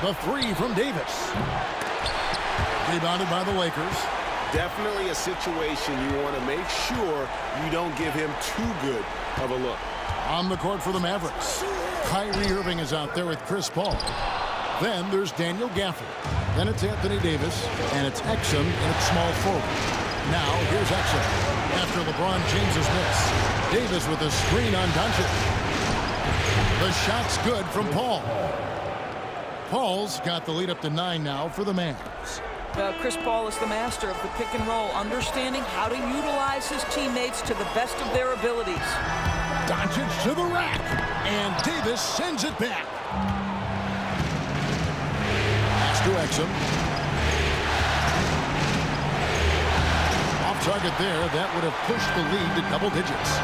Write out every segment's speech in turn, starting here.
The three from Davis. Rebounded by the Lakers. Definitely a situation you want to make sure you don't give him too good of a look. On the court for the Mavericks, Kyrie Irving is out there with Chris Paul. Then there's Daniel Gafford. Then it's Anthony Davis, and it's Exum in small forward. Now here's Exum. After LeBron James's miss, Davis with a screen on Doncic. The shot's good from Paul. Paul's got the lead up to 9 now for the Mavs. Chris Paul is the master of the pick and roll, understanding how to utilize his teammates to the best of their abilities. Doncic to the rack, and Davis sends it back. Pass to Exum. Off target there, that would have pushed the lead to double digits.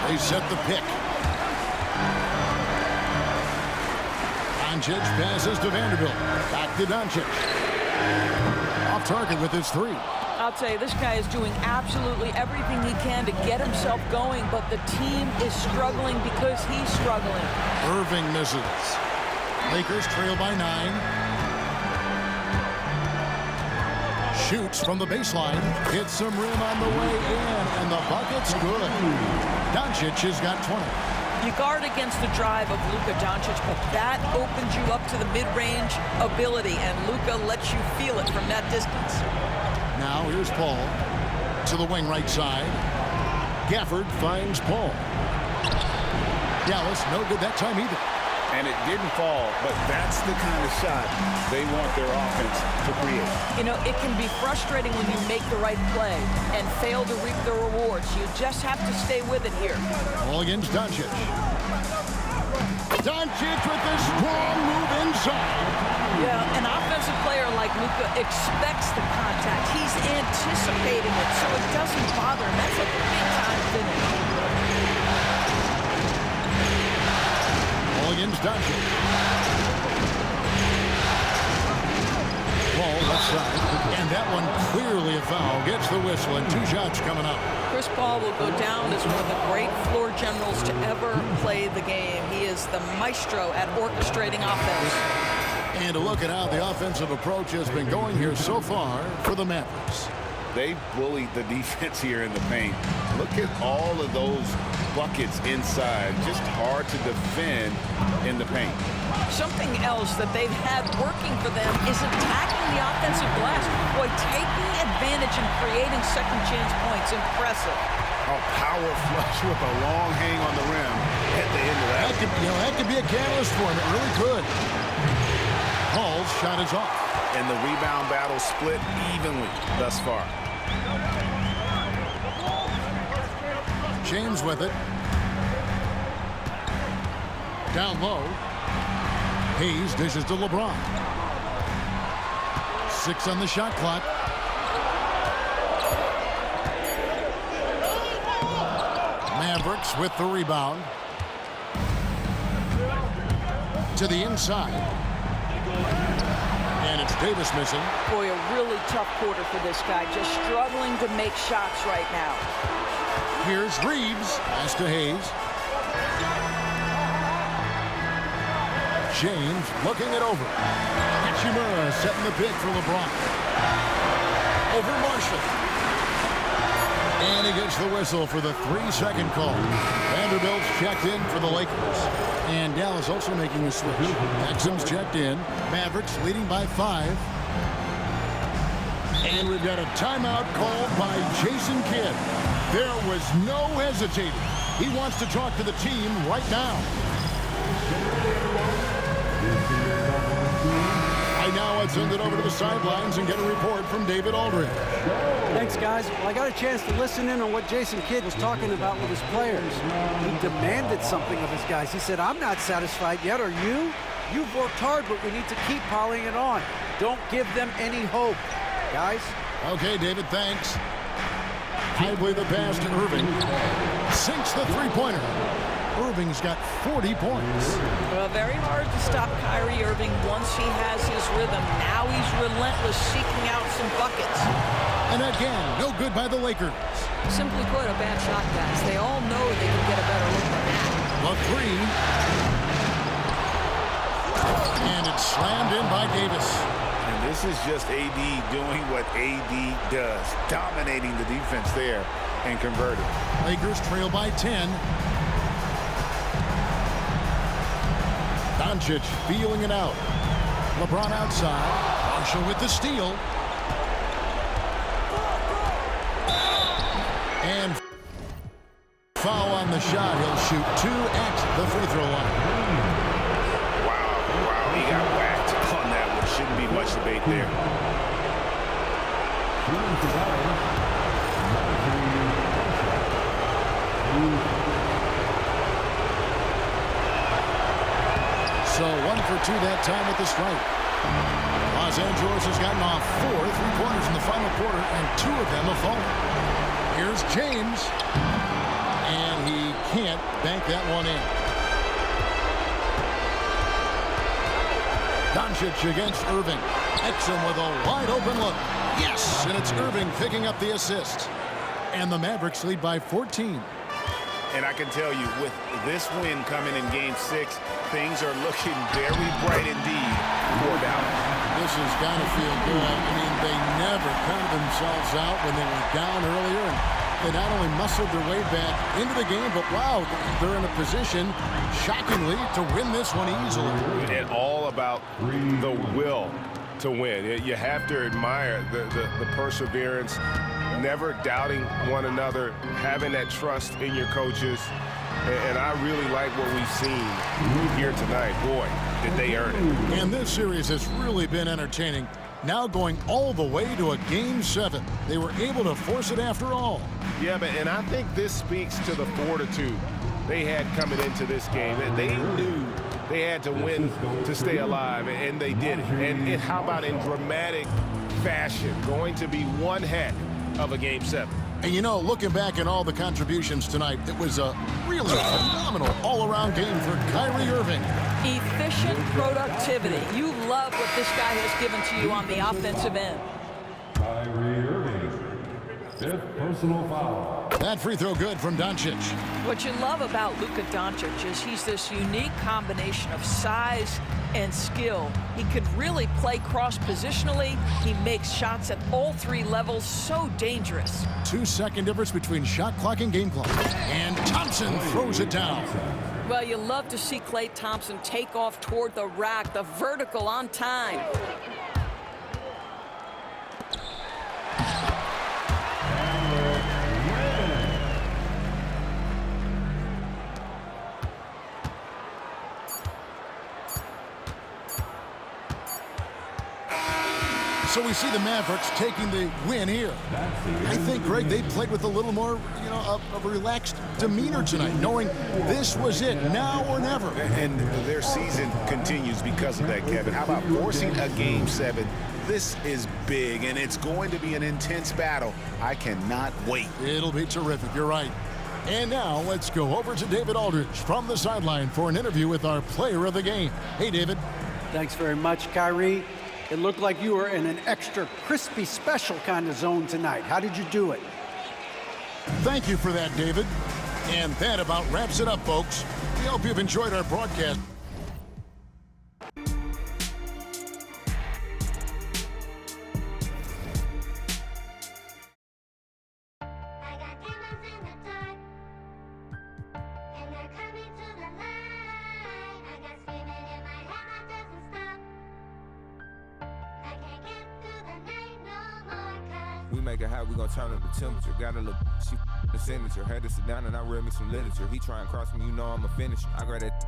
They set the pick. Doncic passes to Vanderbilt. Back to Doncic. Off target with his three. I'll tell you, this guy is doing absolutely everything he can to get himself going, but the team is struggling because he's struggling. Irving misses. Lakers trail by 9. Shoots from the baseline. Hits some rim on the way in, and the bucket's good. Doncic has got 20. You guard against the drive of Luka Doncic, but that opens you up to the mid-range ability, and Luka lets you feel it from that distance. Now here's Paul to the wing right side. Gafford finds Paul. Dallas no good that time either. And it didn't fall, but that's the kind of shot they want their offense to create. You know, it can be frustrating when you make the right play and fail to reap the rewards. You just have to stay with it here. All against Doncic. Doncic with a strong move inside. Yeah, an offensive player like Luka expects the contact. He's anticipating it, so it doesn't bother him. That's a big-time finish. Against Doncic. Ball left side, and that one clearly a foul. Gets the whistle, and 2 shots coming up. Chris Paul will go down as one of the great floor generals to ever play the game. He is the maestro at orchestrating offense. And to look at how the offensive approach has been going here so far for the Mavericks. They bullied the defense here in the paint. Look at all of those buckets inside. Just hard to defend in the paint. Something else that they've had working for them is attacking the offensive glass. Boy, taking advantage and creating second chance points. Impressive. A power flush with a long hang on the rim at the end of that. That could be a catalyst for him. It really could. Paul's shot is off. And the rebound battle split evenly thus far. James with it. Down low. Hayes dishes to LeBron. 6 on the shot clock. Mavericks with the rebound. To the inside. And it's Davis missing. Boy, a really tough quarter for this guy. Just struggling to make shots right now. Here's Reeves. Pass to Hayes. James looking it over. Hachimura setting the pick for LeBron. Over Marshall. And he gets the whistle for the 3-second call. Vanderbilt's checked in for the Lakers. And Dallas also making a switch. Exum's checked in. Mavericks leading by 5. And we've got a timeout called by Jason Kidd. There was no hesitating. He wants to talk to the team right now. Right now, let's send it over to the sidelines and get a report from David Aldridge. Thanks, guys. Well, I got a chance to listen in on what Jason Kidd was talking about with his players. He demanded something of his guys. He said, I'm not satisfied yet, are you? You've worked hard, but we need to keep piling it on. Don't give them any hope, guys. Okay, David, thanks. High-play the pass to Irving. Sinks the three-pointer. Irving's got 40 points. Well, very hard to stop Kyrie Irving once he has his rhythm. Now he's relentless, seeking out some buckets. And again, no good by the Lakers. Simply put, a bad shot, guys. They all know they can get a better look than that. The 3. It's slammed in by Davis. And this is just AD doing what AD does, dominating the defense there and converting. Lakers trail by 10. Doncic feeling it out. LeBron outside. Marshall with the steal. And foul on the shot. He'll shoot 2 at the free throw line. Wow, he got whacked on that one. Shouldn't be much debate there. So 1 for 2 that time with the strike. Los Angeles has gotten off 4 3-pointers in the final quarter, and 2 of them have fallen. Here's James, and he can't bank that one in. Doncic against Irving. Exum with a wide open look. Yes, and it's Irving picking up the assist. And the Mavericks lead by 14. And I can tell you, with this win coming in Game 6, things are looking very bright indeed for Dallas. This has got to feel good. I mean, they never counted themselves out when they were down earlier, and they not only muscled their way back into the game, but wow, they're in a position, shockingly, to win this one easily. And all about the will to win. You have to admire the perseverance, never doubting one another, having that trust in your coaches. And I really like what we've seen here tonight. Boy, did they earn it. And this series has really been entertaining. Now going all the way to a Game 7. They were able to force it after all. Yeah, and I think this speaks to the fortitude they had coming into this game. They knew they had to win to stay alive, and they did it. And how about in dramatic fashion, going to be one heck of a Game 7. And you know, looking back at all the contributions tonight, it was a really phenomenal all-around game for Kyrie Irving. Efficient productivity. You love what this guy has given to you on the offensive end. Kyrie Irving, 5th personal foul. That free throw good from Doncic. What you love about Luka Doncic is he's this unique combination of size and skill. He could really play cross-positionally. He makes shots at all 3 levels, so dangerous. 2-second difference between shot clock and game clock. And Thompson throws it down. Well, you love to see Klay Thompson take off toward the rack, the vertical on time. So we see the Mavericks taking the win here. I think, Greg, they played with a little more, of a relaxed demeanor tonight, knowing this was it, now or never. And their season continues because of that, Kevin. How about forcing a Game 7? This is big, and it's going to be an intense battle. I cannot wait. It'll be terrific, you're right. And now let's go over to David Aldridge from the sideline for an interview with our player of the game. Hey, David. Thanks very much, Kyrie. It looked like you were in an extra crispy special kind of zone tonight. How did you do it? Thank you for that, David. And that about wraps it up, folks. We hope you've enjoyed our broadcast. We make it hot, we gon' turn up the temperature. Got a little she the signature. Had to sit down and I read me some literature. He try and cross me, you know I'm a finisher. I grab that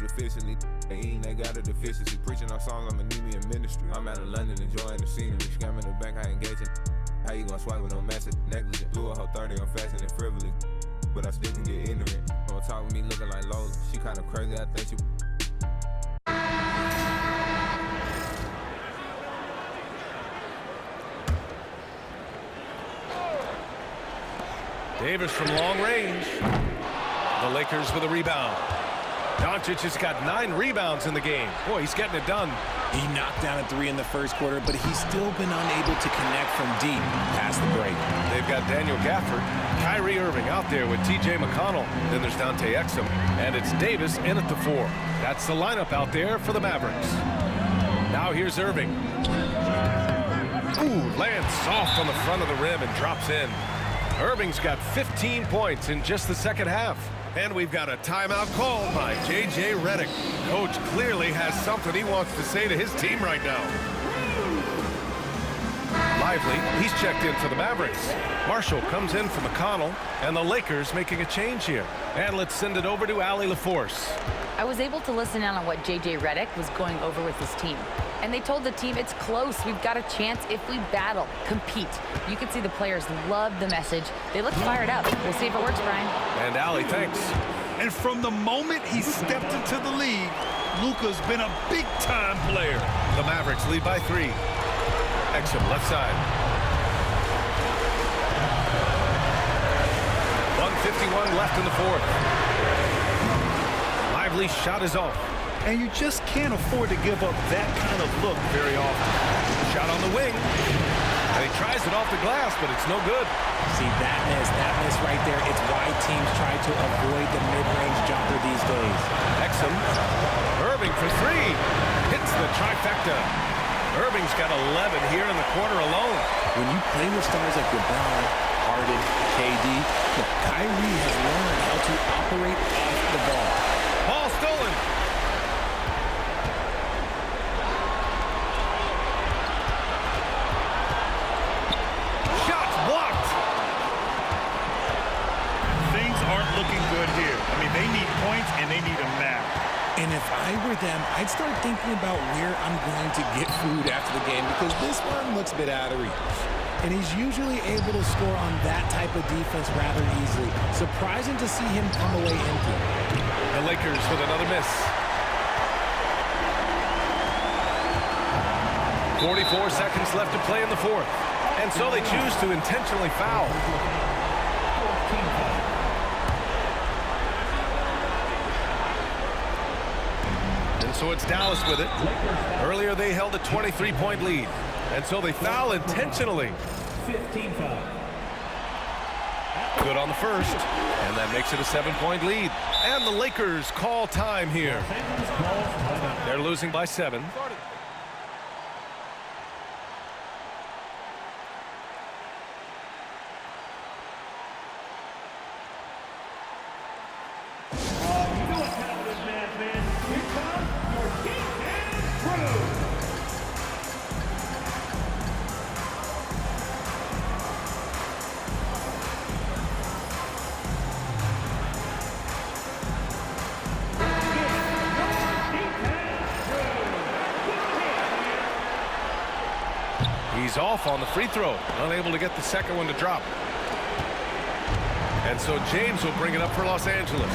officially. They got a deficiency. Preaching our songs, I'ma need me in ministry. I'm out of London enjoying the scenery. Scamming the bank, I engaging. How you gon' swipe with no massive negligence? Blew a whole 30, I'm fasting and frivolous. But I still can get ignorant. Don't talk with me looking like Lola. She kinda crazy, I think she. Davis from long range. The Lakers with a rebound. Doncic has got 9 rebounds in the game. Boy, he's getting it done. He knocked down a 3 in the first quarter, but he's still been unable to connect from deep past the break. They've got Daniel Gafford, Kyrie Irving out there with T.J. McConnell. Then there's Dante Exum, and it's Davis in at the 4. That's the lineup out there for the Mavericks. Now here's Irving. Ooh, lands soft on the front of the rim and drops in. Irving's got 15 points in just the second half. And we've got a timeout called by J.J. Redick. Coach clearly has something he wants to say to his team right now. Lively, he's checked in for the Mavericks. Marshall comes in for McConnell, and the Lakers making a change here. And let's send it over to Allie LaForce. I was able to listen in on what J.J. Redick was going over with his team. And they told the team it's close. We've got a chance if we battle, compete. You can see the players love the message. They look fired up. We'll see if it works, Brian. And Allie, thanks. And from the moment he stepped into the league, Luka's been a big-time player. The Mavericks lead by 3. Exum left side. 1:51 left in the fourth. Lively shot is off. And you just can't afford to give up that kind of look very often. Shot on the wing. And he tries it off the glass, but it's no good. See, that miss right there, it's why teams try to avoid the mid-range jumper these days. Exum. Irving for 3. Hits the trifecta. Irving's got 11 here in the quarter alone. When you play with stars like LeBron, Harden, KD, Kyrie has learned how to operate off the ball. Ball stolen. Shots blocked. Things aren't looking good here. I mean, they need points, and they need them now. And if I were them, I'd start thinking about where I'm going to get food after the game because this one looks a bit out of reach. And he's usually able to score on that type of defense rather easily. Surprising to see him come away empty. The Lakers with another miss. 44 seconds left to play in the fourth. And so they choose to intentionally foul. So it's Dallas with it. Earlier they held a 23-point lead. And so they foul intentionally. 15 foul. Good on the first. And that makes it a 7-point lead. And the Lakers call time here. They're losing by 7. He's off on the free throw, unable to get the second one to drop. And so James will bring it up for Los Angeles.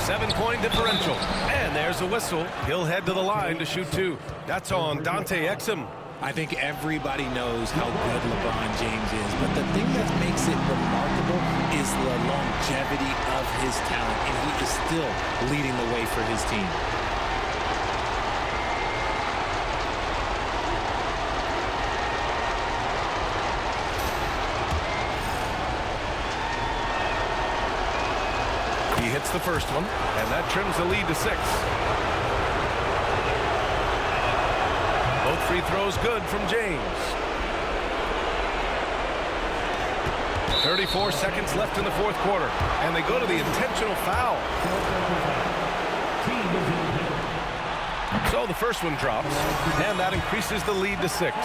7-point differential. And there's a whistle. He'll head to the line to shoot 2. That's on Dante Exum. I think everybody knows how good LeBron James is, but the thing that makes it remarkable is the longevity of his talent, and he is still leading the way for his team. He hits the first one, and that trims the lead to 6. Both free throws good from James. 34 seconds left in the fourth quarter, and they go to the intentional foul. So the first one drops, and that increases the lead to 6.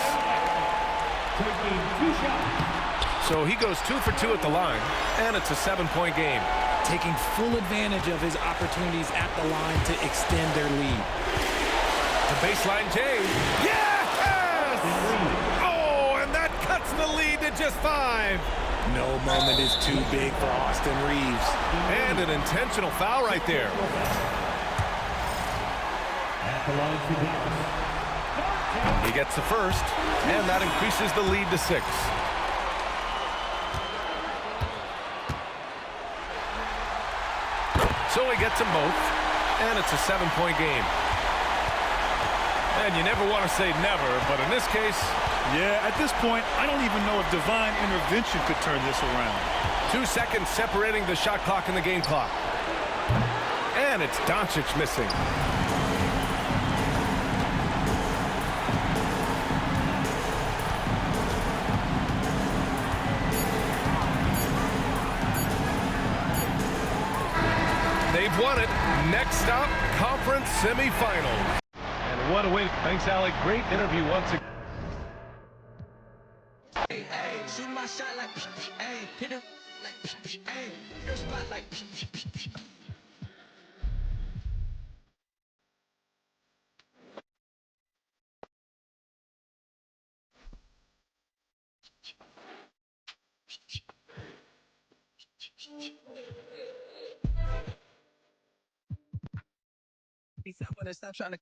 So he goes 2 for 2 at the line, and it's a 7-point game. Taking full advantage of his opportunities at the line to extend their lead. The baseline James. Yes! Oh, and that cuts the lead to just 5. No moment is too big for Austin Reeves. And an intentional foul right there. He gets the first, and that increases the lead to 6. So he gets them both, and it's a 7-point game. And you never want to say never, but in this case... Yeah, at this point, I don't even know if divine intervention could turn this around. 2 seconds separating the shot clock and the game clock. And it's Doncic missing. stop conference semifinals. And what a way. Thanks, Alec. Great interview once again. Hey, shoot my shot like, hey, hit him like, hey, your spot like, He said, when I stop trying to